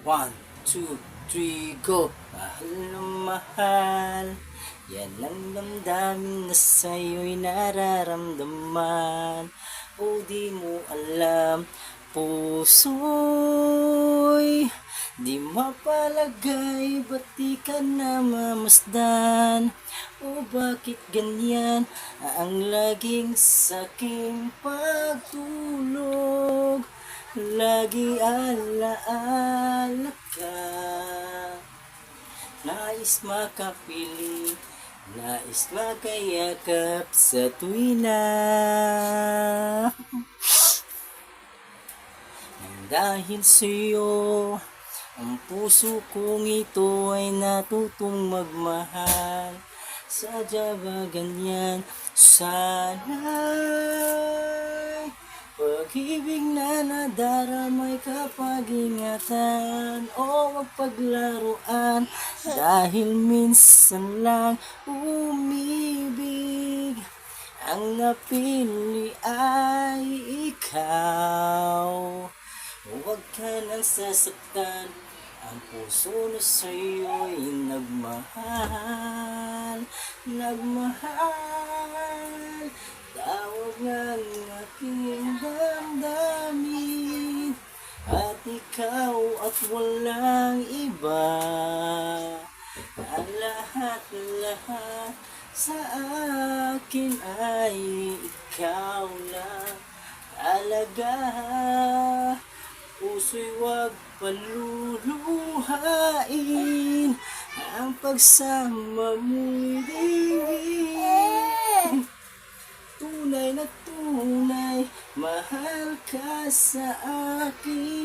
One, two, three, go! Mahal na mahal, yan ang damdamin na sa'yo'y nararamdaman. O di mo alam, puso'y di mapalagay, ba't di ka namamasdan? O bakit ganyan ang laging saking pagtulog? Lagi alaala ka, nais makapiling, nais makayakap sa tuwina. Nang dahil sa'yo, ang puso kong ito ay natutong magmahal. Sadya ba ganyan? Sana'y pag-ibig na nadaramay kapag ingatan o magpaglaruan. Dahil minsan lang umibig, ang napili ay ikaw. Huwag ka nang sasaktan, ang puso na sa'yo'y nagmahal, nagmahal. Tawag ng aking damdamin, at ikaw at walang iba. Ang lahat-lahat sa akin ay ikaw lang talaga. Puso'y huwag paluluhain, ang pagsama mo'y diin. Tunay na tunay, mahal ka sa akin.